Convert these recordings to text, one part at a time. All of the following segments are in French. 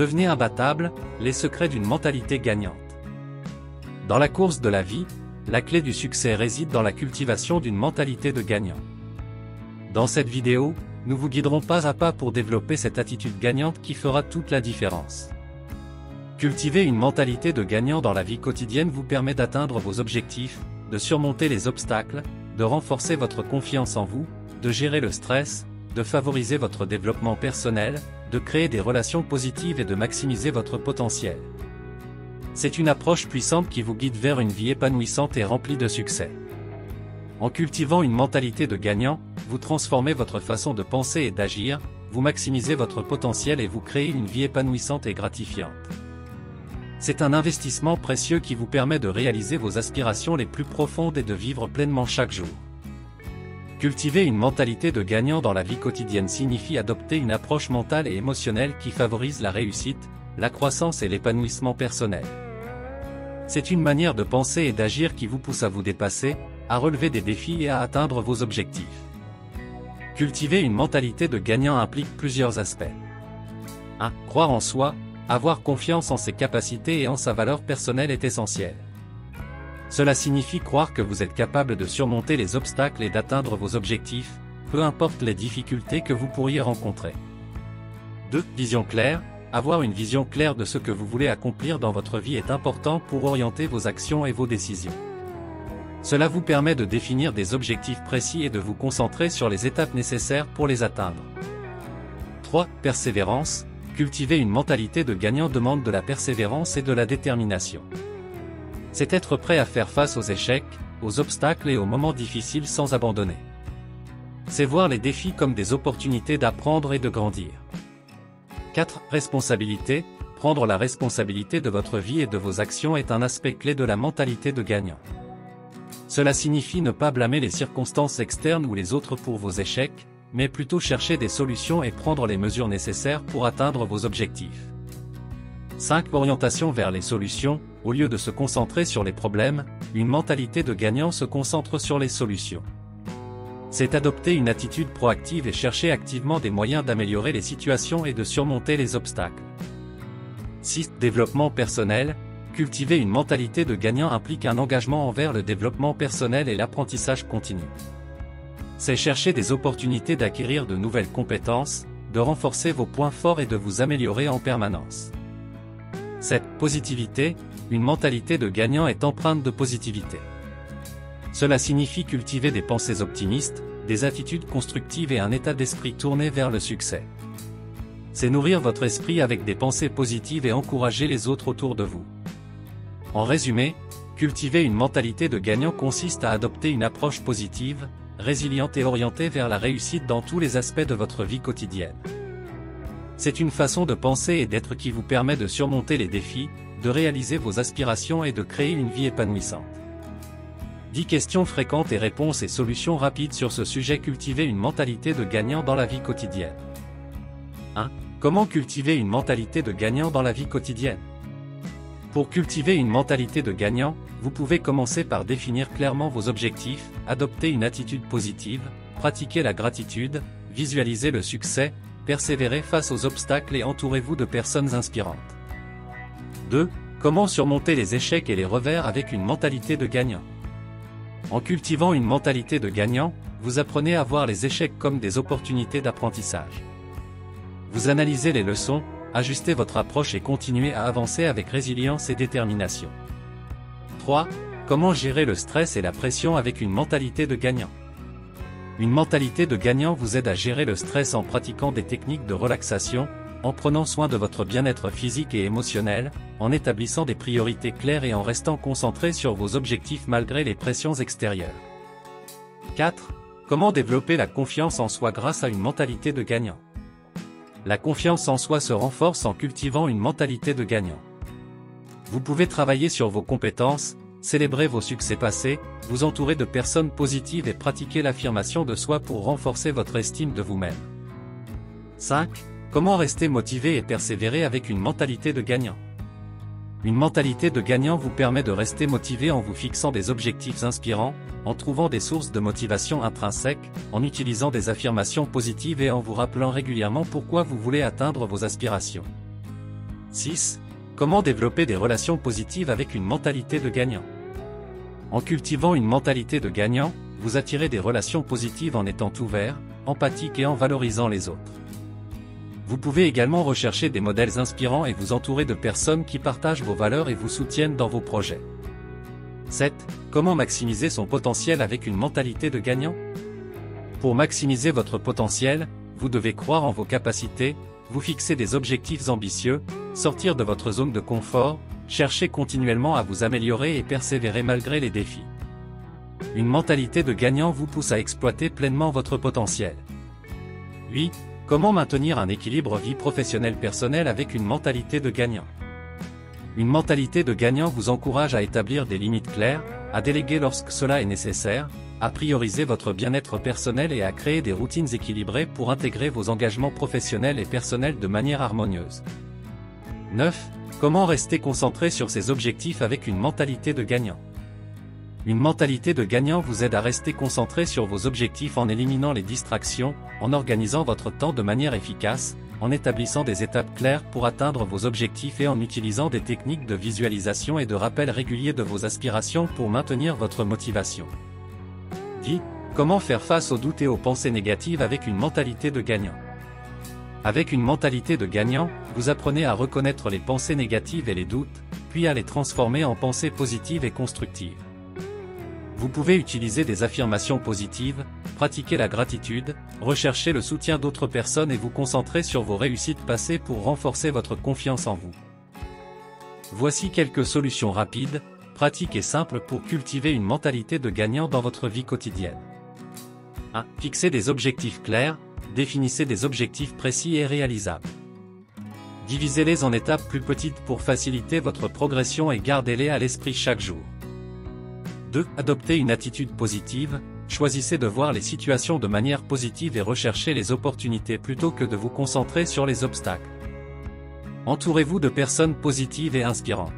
Devenez imbattable, les secrets d'une mentalité gagnante. Dans la course de la vie, la clé du succès réside dans la cultivation d'une mentalité de gagnant. Dans cette vidéo, nous vous guiderons pas à pas pour développer cette attitude gagnante qui fera toute la différence. Cultiver une mentalité de gagnant dans la vie quotidienne vous permet d'atteindre vos objectifs, de surmonter les obstacles, de renforcer votre confiance en vous, de gérer le stress, de favoriser votre développement personnel, de créer des relations positives et de maximiser votre potentiel. C'est une approche puissante qui vous guide vers une vie épanouissante et remplie de succès. En cultivant une mentalité de gagnant, vous transformez votre façon de penser et d'agir, vous maximisez votre potentiel et vous créez une vie épanouissante et gratifiante. C'est un investissement précieux qui vous permet de réaliser vos aspirations les plus profondes et de vivre pleinement chaque jour. Cultiver une mentalité de gagnant dans la vie quotidienne signifie adopter une approche mentale et émotionnelle qui favorise la réussite, la croissance et l'épanouissement personnel. C'est une manière de penser et d'agir qui vous pousse à vous dépasser, à relever des défis et à atteindre vos objectifs. Cultiver une mentalité de gagnant implique plusieurs aspects. 1. Croire en soi, avoir confiance en ses capacités et en sa valeur personnelle est essentiel. Cela signifie croire que vous êtes capable de surmonter les obstacles et d'atteindre vos objectifs, peu importe les difficultés que vous pourriez rencontrer. 2. Vision claire. Avoir une vision claire de ce que vous voulez accomplir dans votre vie est important pour orienter vos actions et vos décisions. Cela vous permet de définir des objectifs précis et de vous concentrer sur les étapes nécessaires pour les atteindre. 3. Persévérance. Cultiver une mentalité de gagnant demande de la persévérance et de la détermination. C'est être prêt à faire face aux échecs, aux obstacles et aux moments difficiles sans abandonner. C'est voir les défis comme des opportunités d'apprendre et de grandir. 4. Responsabilité. Prendre la responsabilité de votre vie et de vos actions est un aspect clé de la mentalité de gagnant. Cela signifie ne pas blâmer les circonstances externes ou les autres pour vos échecs, mais plutôt chercher des solutions et prendre les mesures nécessaires pour atteindre vos objectifs. 5. Orientation vers les solutions. Au lieu de se concentrer sur les problèmes, une mentalité de gagnant se concentre sur les solutions. C'est adopter une attitude proactive et chercher activement des moyens d'améliorer les situations et de surmonter les obstacles. 6. Développement personnel. Cultiver une mentalité de gagnant implique un engagement envers le développement personnel et l'apprentissage continu. C'est chercher des opportunités d'acquérir de nouvelles compétences, de renforcer vos points forts et de vous améliorer en permanence. 7. Positivité. Une mentalité de gagnant est empreinte de positivité. Cela signifie cultiver des pensées optimistes, des attitudes constructives et un état d'esprit tourné vers le succès. C'est nourrir votre esprit avec des pensées positives et encourager les autres autour de vous. En résumé, cultiver une mentalité de gagnant consiste à adopter une approche positive, résiliente et orientée vers la réussite dans tous les aspects de votre vie quotidienne. C'est une façon de penser et d'être qui vous permet de surmonter les défis, de réaliser vos aspirations et de créer une vie épanouissante. 10 questions fréquentes et réponses et solutions rapides sur ce sujet. Cultiver une mentalité de gagnant dans la vie quotidienne. 1. Comment cultiver une mentalité de gagnant dans la vie quotidienne? Pour cultiver une mentalité de gagnant, vous pouvez commencer par définir clairement vos objectifs, adopter une attitude positive, pratiquer la gratitude, visualiser le succès, persévérer face aux obstacles et entourez-vous de personnes inspirantes. 2. Comment surmonter les échecs et les revers avec une mentalité de gagnant? En cultivant une mentalité de gagnant, vous apprenez à voir les échecs comme des opportunités d'apprentissage. Vous analysez les leçons, ajustez votre approche et continuez à avancer avec résilience et détermination. 3. Comment gérer le stress et la pression avec une mentalité de gagnant? Une mentalité de gagnant vous aide à gérer le stress en pratiquant des techniques de relaxation, en prenant soin de votre bien-être physique et émotionnel, en établissant des priorités claires et en restant concentré sur vos objectifs malgré les pressions extérieures. 4. Comment développer la confiance en soi grâce à une mentalité de gagnant? La confiance en soi se renforce en cultivant une mentalité de gagnant. Vous pouvez travailler sur vos compétences, célébrer vos succès passés, vous entourer de personnes positives et pratiquer l'affirmation de soi pour renforcer votre estime de vous-même. 5. Comment rester motivé et persévérer avec une mentalité de gagnant? Une mentalité de gagnant vous permet de rester motivé en vous fixant des objectifs inspirants, en trouvant des sources de motivation intrinsèques, en utilisant des affirmations positives et en vous rappelant régulièrement pourquoi vous voulez atteindre vos aspirations. 6. Comment développer des relations positives avec une mentalité de gagnant? En cultivant une mentalité de gagnant, vous attirez des relations positives en étant ouvert, empathique et en valorisant les autres. Vous pouvez également rechercher des modèles inspirants et vous entourer de personnes qui partagent vos valeurs et vous soutiennent dans vos projets. 7. Comment maximiser son potentiel avec une mentalité de gagnant? Pour maximiser votre potentiel, vous devez croire en vos capacités, vous fixer des objectifs ambitieux, sortir de votre zone de confort, chercher continuellement à vous améliorer et persévérer malgré les défis. Une mentalité de gagnant vous pousse à exploiter pleinement votre potentiel. 8. Comment maintenir un équilibre vie professionnelle-personnelle avec une mentalité de gagnant? Une mentalité de gagnant vous encourage à établir des limites claires, à déléguer lorsque cela est nécessaire, à prioriser votre bien-être personnel et à créer des routines équilibrées pour intégrer vos engagements professionnels et personnels de manière harmonieuse. 9. Comment rester concentré sur ses objectifs avec une mentalité de gagnant? Une mentalité de gagnant vous aide à rester concentré sur vos objectifs en éliminant les distractions, en organisant votre temps de manière efficace, en établissant des étapes claires pour atteindre vos objectifs et en utilisant des techniques de visualisation et de rappel réguliers de vos aspirations pour maintenir votre motivation. 10. Comment faire face aux doutes et aux pensées négatives avec une mentalité de gagnant? Avec une mentalité de gagnant, vous apprenez à reconnaître les pensées négatives et les doutes, puis à les transformer en pensées positives et constructives. Vous pouvez utiliser des affirmations positives, pratiquer la gratitude, rechercher le soutien d'autres personnes et vous concentrer sur vos réussites passées pour renforcer votre confiance en vous. Voici quelques solutions rapides, pratiques et simples pour cultiver une mentalité de gagnant dans votre vie quotidienne. 1. Fixez des objectifs clairs, définissez des objectifs précis et réalisables. Divisez-les en étapes plus petites pour faciliter votre progression et gardez-les à l'esprit chaque jour. 2. Adoptez une attitude positive, choisissez de voir les situations de manière positive et recherchez les opportunités plutôt que de vous concentrer sur les obstacles. Entourez-vous de personnes positives et inspirantes.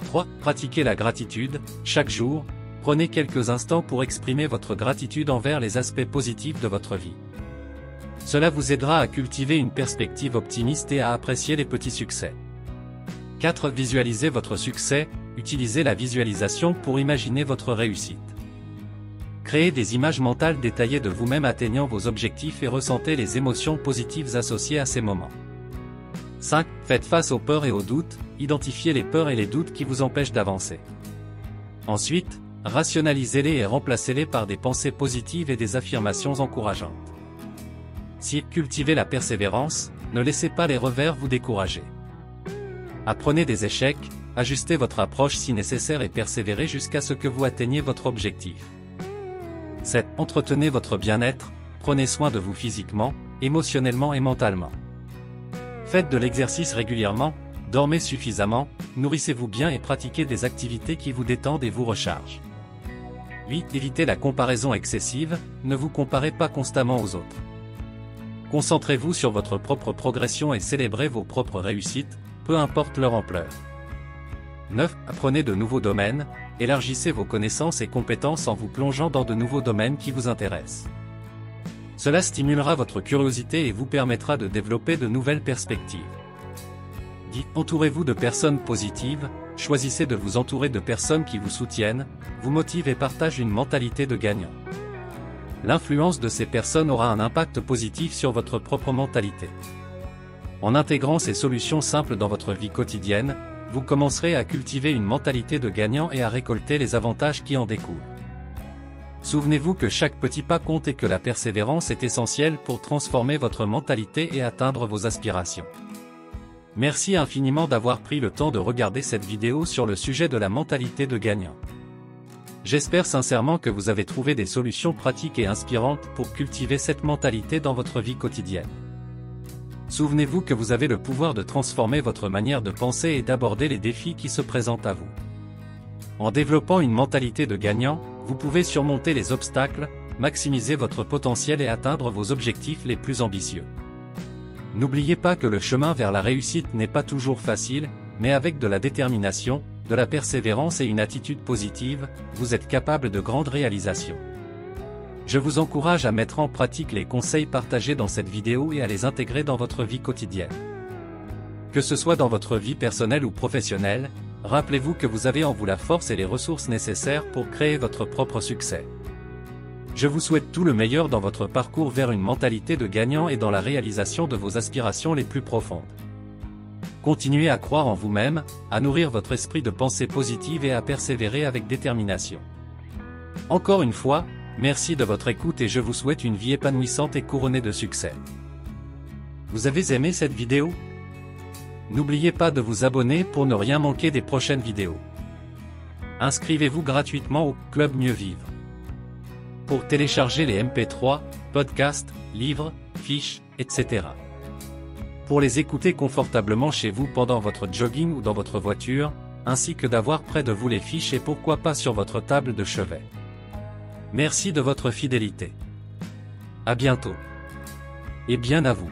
3. Pratiquez la gratitude, chaque jour, prenez quelques instants pour exprimer votre gratitude envers les aspects positifs de votre vie. Cela vous aidera à cultiver une perspective optimiste et à apprécier les petits succès. 4. Visualisez votre succès, utilisez la visualisation pour imaginer votre réussite. Créez des images mentales détaillées de vous-même atteignant vos objectifs et ressentez les émotions positives associées à ces moments. 5. Faites face aux peurs et aux doutes, identifiez les peurs et les doutes qui vous empêchent d'avancer. Ensuite, rationalisez-les et remplacez-les par des pensées positives et des affirmations encourageantes. 6. Cultivez la persévérance, ne laissez pas les revers vous décourager. Apprenez des échecs, ajustez votre approche si nécessaire et persévérez jusqu'à ce que vous atteigniez votre objectif. 7. Entretenez votre bien-être, prenez soin de vous physiquement, émotionnellement et mentalement. Faites de l'exercice régulièrement, dormez suffisamment, nourrissez-vous bien et pratiquez des activités qui vous détendent et vous rechargent. 8. Évitez la comparaison excessive, ne vous comparez pas constamment aux autres. Concentrez-vous sur votre propre progression et célébrez vos propres réussites, peu importe leur ampleur. 9. Apprenez de nouveaux domaines, élargissez vos connaissances et compétences en vous plongeant dans de nouveaux domaines qui vous intéressent. Cela stimulera votre curiosité et vous permettra de développer de nouvelles perspectives. 10. Entourez-vous de personnes positives, choisissez de vous entourer de personnes qui vous soutiennent, vous motivent et partagent une mentalité de gagnant. L'influence de ces personnes aura un impact positif sur votre propre mentalité. En intégrant ces solutions simples dans votre vie quotidienne, vous commencerez à cultiver une mentalité de gagnant et à récolter les avantages qui en découlent. Souvenez-vous que chaque petit pas compte et que la persévérance est essentielle pour transformer votre mentalité et atteindre vos aspirations. Merci infiniment d'avoir pris le temps de regarder cette vidéo sur le sujet de la mentalité de gagnant. J'espère sincèrement que vous avez trouvé des solutions pratiques et inspirantes pour cultiver cette mentalité dans votre vie quotidienne. Souvenez-vous que vous avez le pouvoir de transformer votre manière de penser et d'aborder les défis qui se présentent à vous. En développant une mentalité de gagnant, vous pouvez surmonter les obstacles, maximiser votre potentiel et atteindre vos objectifs les plus ambitieux. N'oubliez pas que le chemin vers la réussite n'est pas toujours facile, mais avec de la détermination, de la persévérance et une attitude positive, vous êtes capable de grandes réalisations. Je vous encourage à mettre en pratique les conseils partagés dans cette vidéo et à les intégrer dans votre vie quotidienne. Que ce soit dans votre vie personnelle ou professionnelle, rappelez-vous que vous avez en vous la force et les ressources nécessaires pour créer votre propre succès. Je vous souhaite tout le meilleur dans votre parcours vers une mentalité de gagnant et dans la réalisation de vos aspirations les plus profondes. Continuez à croire en vous-même, à nourrir votre esprit de pensée positive et à persévérer avec détermination. Encore une fois, merci de votre écoute et je vous souhaite une vie épanouissante et couronnée de succès. Vous avez aimé cette vidéo? N'oubliez pas de vous abonner pour ne rien manquer des prochaines vidéos. Inscrivez-vous gratuitement au Club Mieux Vivre. Pour télécharger les MP3, podcasts, livres, fiches, etc. Pour les écouter confortablement chez vous pendant votre jogging ou dans votre voiture, ainsi que d'avoir près de vous les fiches et pourquoi pas sur votre table de chevet. Merci de votre fidélité. À bientôt. Et bien à vous.